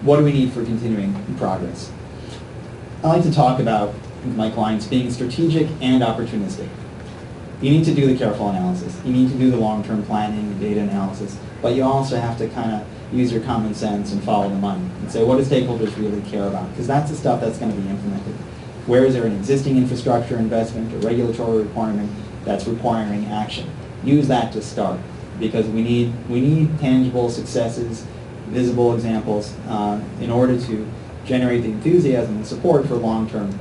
what do we need for continuing progress? I like to talk about my clients being strategic and opportunistic. You need to do the careful analysis. You need to do the long-term planning, the data analysis, but you also have to kind of use your common sense and follow the money and say, what do stakeholders really care about? Because that's the stuff that's going to be implemented. Where is there an existing infrastructure investment or regulatory requirement that's requiring action? Use that to start, because we need tangible successes, visible examples in order to generate the enthusiasm and support for long-term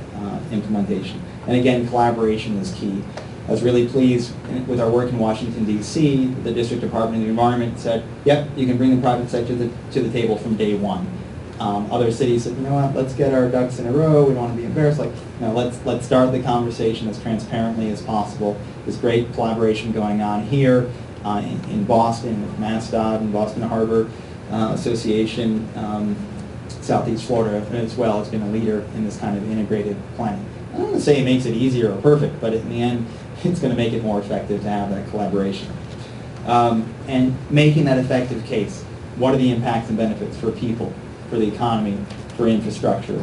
implementation. And again, collaboration is key. I was really pleased with our work in Washington, D.C. The District Department of the Environment said, yep, you can bring the private sector to the table from day one. Other cities said, you know what, let's get our ducks in a row. We don't want to be embarrassed. Like, you know, let's start the conversation as transparently as possible. There's great collaboration going on here in Boston with MassDOT and Boston Harbor Association. Southeast Florida as well has been a leader in this kind of integrated planning. I don't want to say it makes it easier or perfect, but in the end, it's going to make it more effective to have that collaboration. And making that effective case. What are the impacts and benefits for people, for the economy, for infrastructure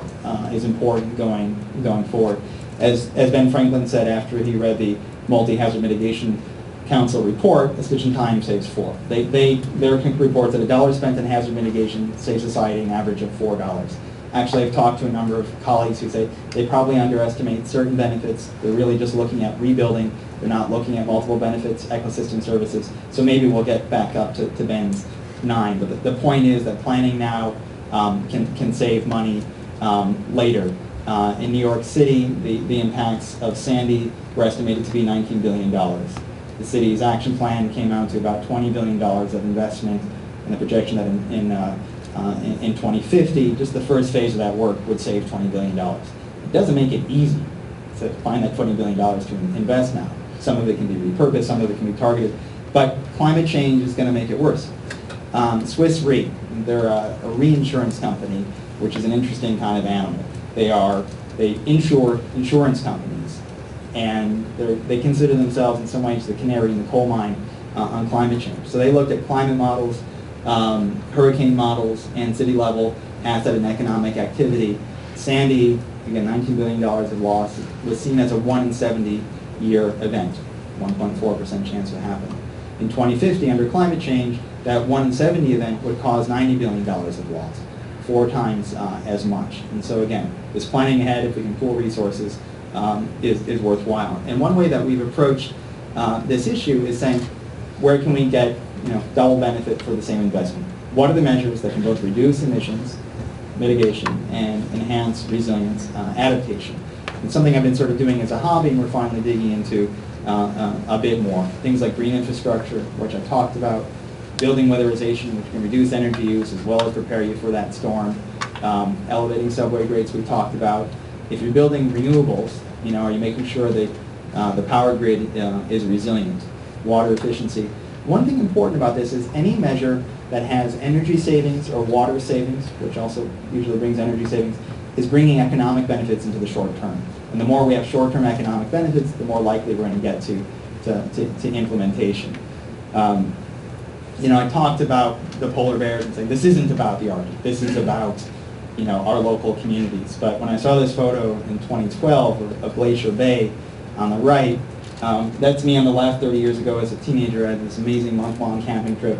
is important going forward. As Ben Franklin said after he read the Multi-Hazard Mitigation Council report, a stitch in time saves 4. Their report that $1 spent in hazard mitigation saves society an average of $4. Actually, I've talked to a number of colleagues who say they probably underestimate certain benefits. They're really just looking at rebuilding. They're not looking at multiple benefits, ecosystem services. So maybe we'll get back up to Ben's 9. But the point is that planning now can save money later. In New York City, the impacts of Sandy were estimated to be $19 billion. The city's action plan came out to about $20 billion of investment, and the projection that in 2050, just the first phase of that work would save $20 billion. It doesn't make it easy to find that $20 billion to invest now. Some of it can be repurposed, some of it can be targeted, but climate change is going to make it worse. Swiss Re, they're a reinsurance company, which is an interesting kind of animal. They insure insurance companies, and they consider themselves in some ways the canary in the coal mine on climate change. So they looked at climate models, hurricane models, and city-level asset and economic activity. Sandy, again, $19 billion of loss, was seen as a 1 in 70-year event, 1.4% chance to happen. In 2050, under climate change, that 1 in 70 event would cause $90 billion of loss, 4 times as much. And so again, this planning ahead, if we can pool resources, is worthwhile. And one way that we've approached this issue is saying, where can we get double benefit for the same investment? What are the measures that can both reduce emissions, mitigation, and enhance resilience, adaptation? And something I've been sort of doing as a hobby, and we're finally digging into a bit more. Things like green infrastructure, which I talked about, building weatherization, which can reduce energy use as well as prepare you for that storm, elevating subway grades we talked about. If you're building renewables, are you making sure that the power grid is resilient? Water efficiency. One thing important about this is any measure that has energy savings or water savings, which also usually brings energy savings, is bringing economic benefits into the short term. And the more we have short-term economic benefits, the more likely we're going to get to implementation. I talked about the polar bears and saying this isn't about the Arctic. This is about our local communities. But when I saw this photo in 2012 of Glacier Bay on the right, that's me on the left 30 years ago as a teenager. I had this amazing month-long camping trip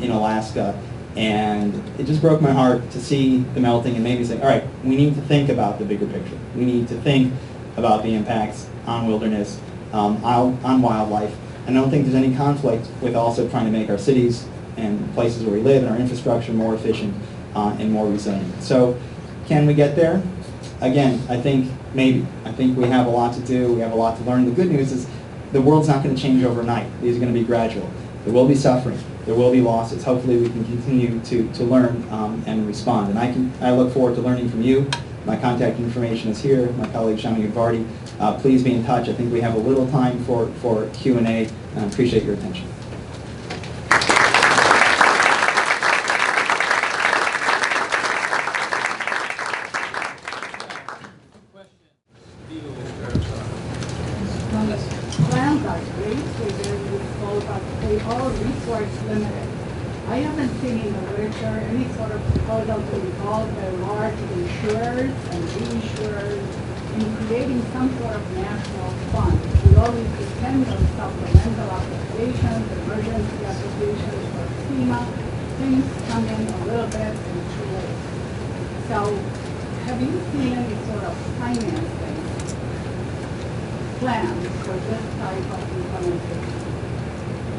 in Alaska. And it just broke my heart to see the melting and made me say, all right, we need to think about the bigger picture. We need to think about the impacts on wilderness, on wildlife. And I don't think there's any conflict with also trying to make our cities and places where we live and our infrastructure more efficient and more resilient. So can we get there? Again, I think maybe. I think we have a lot to do. We have a lot to learn. The good news is the world's not going to change overnight. These are going to be gradual. There will be suffering. There will be losses. Hopefully we can continue to learn and respond. And I look forward to learning from you. My contact information is here. My colleague Shami Gvardi. Please be in touch. I think we have a little time for Q&A, and I appreciate your attention. Land are great, they all resource limited. I haven't seen in the literature any sort of proposal to involve the large insurers and reinsurers in creating some sort of national fund. We always depend on supplemental applications, emergency applications for FEMA. Things come in a little bit and too late. So have you seen any sort of financing plans for this type of implementation?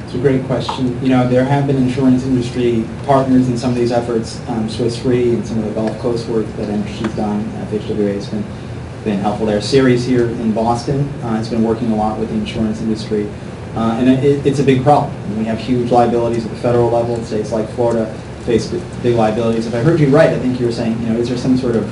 It's a great question. You know, there have been insurance industry partners in some of these efforts. Swiss Re and some of the Gulf Coast work that industry's done. FHWA has been helpful there. Ceres here in Boston has been working a lot with the insurance industry. And it's a big problem. We have huge liabilities at the federal level. States like Florida face big liabilities. If I heard you right, I think you were saying, you know, is there some sort of,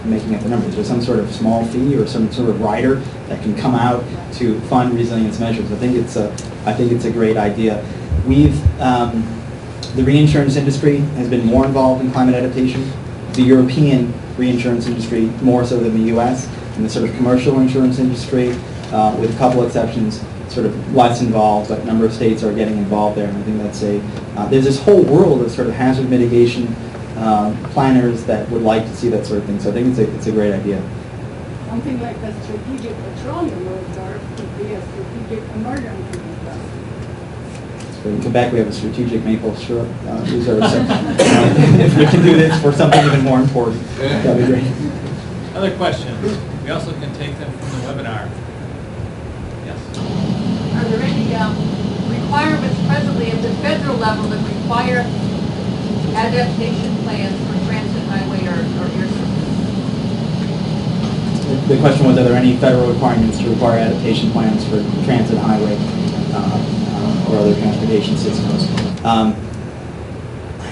making up the numbers, is there some sort of small fee or some sort of rider that can come out to fund resilience measures? I think it's a great idea. The reinsurance industry has been more involved in climate adaptation. The European reinsurance industry more so than the U.S. And the sort of commercial insurance industry, with a couple exceptions, sort of less involved, but a number of states are getting involved there. And I think that's there's this whole world of sort of hazard mitigation planners that would like to see that sort of thing. So I think it's a great idea. Something like the strategic petroleum reserve could be a strategic emergency reserve. So in Quebec, we have a strategic maple syrup reserve. So if we can do this for something even more important, that'd be great. Other questions? We also can take them from the webinar. Yes. Are there any requirements presently at the federal level that require adaptation plans for transit, highway, or air service? The question was, are there any federal requirements to require adaptation plans for transit, highway, or other transportation systems? I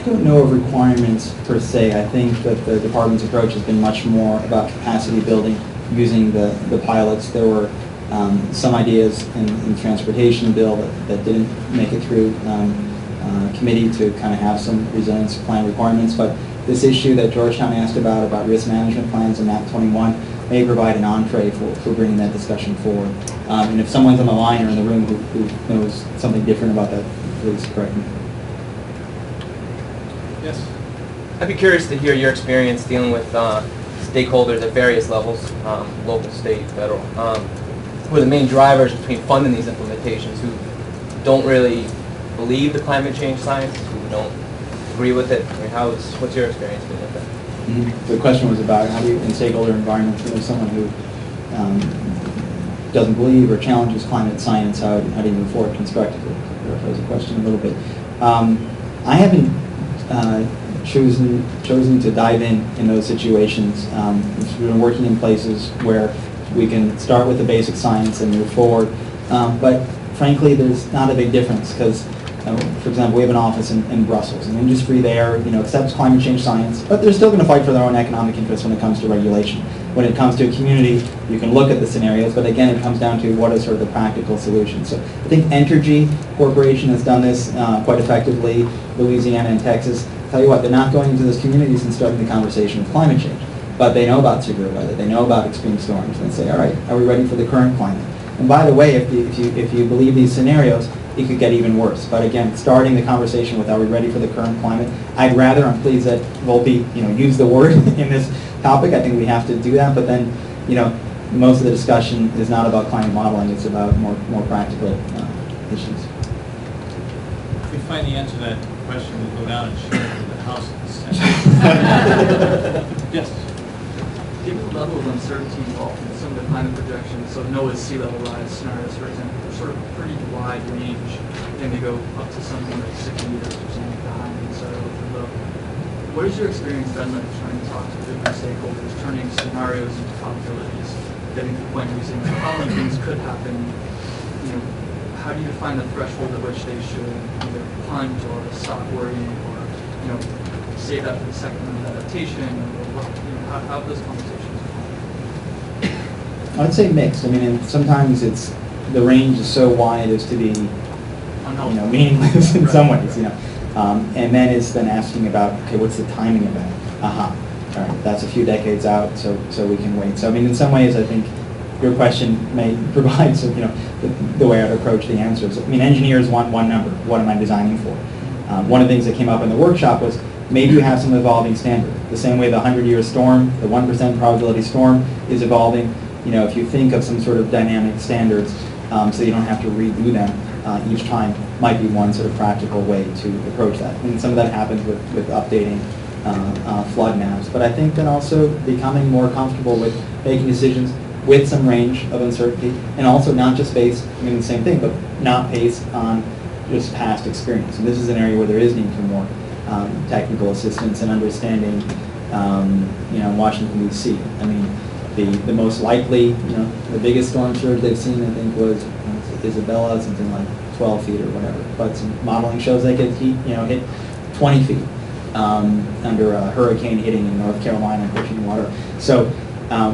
don't know of requirements per se. I think that the department's approach has been much more about capacity building using the pilots. There were some ideas in the transportation bill that didn't make it through committee to kind of have some resilience plan requirements, but this issue that Georgetown asked about risk management plans and MAP 21 may provide an entree for bringing that discussion forward. And if someone's on the line or in the room who knows something different about that, please correct me. Yes. I'd be curious to hear your experience dealing with stakeholders at various levels, local, state, federal. Who are the main drivers between funding these implementations, who don't really believe the climate change science, who don't agree with it? I mean, what's your experience been with that? Mm-hmm. The question was about how do you, in stakeholder environments, when there's someone who doesn't believe or challenges climate science, how do you move forward constructively? That was a question a little bit. I haven't chosen to dive in those situations. We've been working in places where we can start with the basic science and move forward. But frankly, there's not a big difference because, for example, we have an office in Brussels. An industry there, accepts climate change science, but they're still going to fight for their own economic interests when it comes to regulation. When it comes to a community, you can look at the scenarios, but again, it comes down to what is sort of the practical solution. So I think Entergy Corporation has done this quite effectively. Louisiana and Texas. Tell you what, they're not going into those communities and starting the conversation with climate change, but they know about severe weather. They know about extreme storms, and they say, all right, are we ready for the current climate? And by the way, if you believe these scenarios, it could get even worse. But again, starting the conversation with are we ready for the current climate? I'm pleased that Volpe, used the word in this topic. I think we have to do that. But then, most of the discussion is not about climate modeling. It's about more practical issues. If we find the answer to that question, we'll go down and share it with the House. Yes. Given the level of uncertainty involved in some of the climate projections, so NOAA's sea level rise scenarios, for example, they're sort of a pretty wide range. They may go up to something like 6 meters or something like that, and so low. What has your experience been like trying to talk to different stakeholders, turning scenarios into probabilities, getting to the point where you say the following things could happen? How do you define the threshold at which they should either plunge or stop worrying, or save that for the second round of adaptation, or how have those conversations gone? I'd say mixed. And sometimes the range is so wide as to be meaningless in some ways. And then it's then asking about, okay, what's the timing of that? All right, that's a few decades out, so we can wait. So in some ways, I think your question may provide the way I'd approach the answers. Engineers want one number. What am I designing for? One of the things that came up in the workshop was maybe you have some evolving standard. The same way the 100-year storm, the 1% probability storm is evolving. If you think of some sort of dynamic standards so you don't have to redo them each time, might be one sort of practical way to approach that. And some of that happens with updating flood maps. But I think that also becoming more comfortable with making decisions with some range of uncertainty, and also not just based, the same thing, but not based on just past experience. And this is an area where there is need for more technical assistance and understanding, Washington, D.C. I mean, the most likely, the biggest storm surge they've seen, I think, was Isabella, something like 12 feet or whatever. But some modeling shows they could hit 20 feet under a hurricane hitting in North Carolina and pushing water. So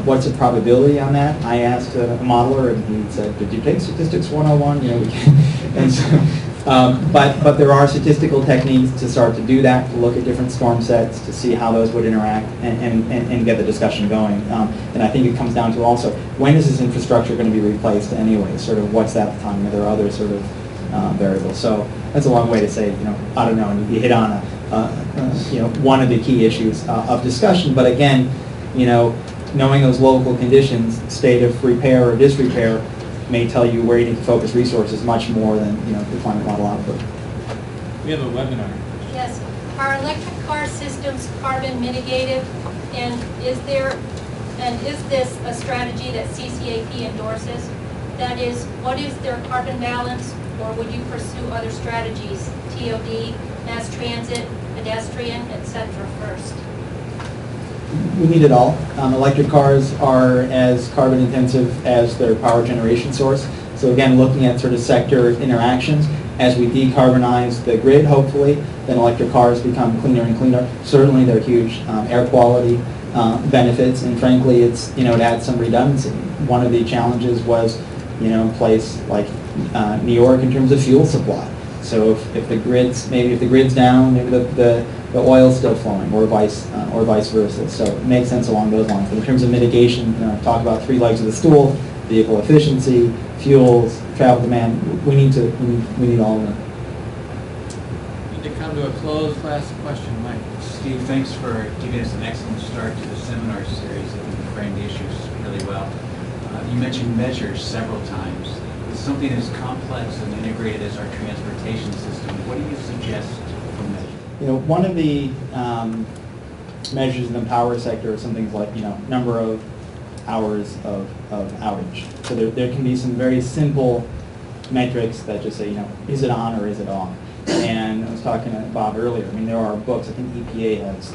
what's the probability on that? I asked a modeler, and he said, "Did you take statistics 101?" We can. And so, but there are statistical techniques to start to do that, to look at different storm sets, to see how those would interact, and get the discussion going. And I think it comes down to also, when is this infrastructure going to be replaced anyway? Sort of what's that time? Are there other sort of variables? So that's a long way to say, I don't know, and you hit on one of the key issues of discussion. But again, knowing those local conditions, state of repair or disrepair, may tell you where you need to focus resources much more than the climate model output. We have a webinar. Yes. Are electric car systems carbon mitigated? And is this a strategy that CCAP endorses? That is, what is their carbon balance, or would you pursue other strategies, TOD, mass transit, pedestrian, etc. first? We need it all. Electric cars are as carbon intensive as their power generation source. So again, looking at sort of sector interactions, as we decarbonize the grid, hopefully, then electric cars become cleaner and cleaner. Certainly they're huge air quality benefits, and frankly, it adds some redundancy. One of the challenges was, a place like New York in terms of fuel supply. So if the grid's down, maybe the oil's still flowing, or vice versa. So it makes sense along those lines. But in terms of mitigation, talk about three legs of the stool: vehicle efficiency, fuels, travel demand. We need all of them. Need to come to a close. Last question, Mike. Steve, thanks for giving us an excellent start to the seminar series. I think you framed the issues really well. You mentioned measures several times. With something as complex and integrated as our transportation system, what do you suggest for measure? One of the measures in the power sector are some things like, number of hours of outage. So there can be some very simple metrics that just say, is it on or is it off? And I was talking to Bob earlier. I mean, there are books. I think EPA has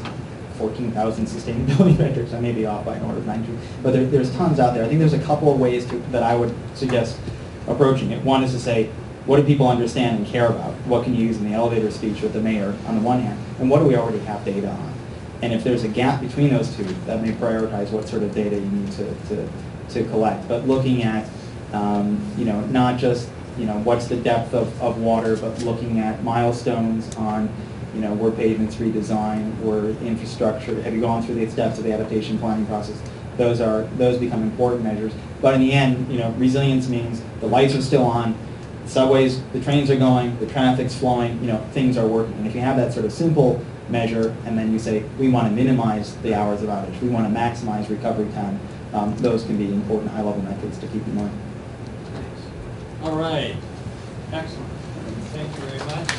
14,000 sustainability metrics. I may be off by an order of magnitude, but there's tons out there. I think there's a couple of ways that I would suggest approaching it. One is to say, what do people understand and care about? What can you use in the elevator speech with the mayor on the one hand, and what do we already have data on? And if there's a gap between those two, that may prioritize what sort of data you need to collect. But looking at, not just, what's the depth of water, but looking at milestones on, were pavements redesigned, were infrastructure, have you gone through the steps of the adaptation planning process? Those become important measures. But in the end, resilience means the lights are still on, subways, the trains are going, the traffic's flowing, things are working. And if you have that sort of simple measure, and then you say, we want to minimize the hours of outage, we want to maximize recovery time, those can be important high-level metrics to keep in mind. All right. Excellent. Thank you very much.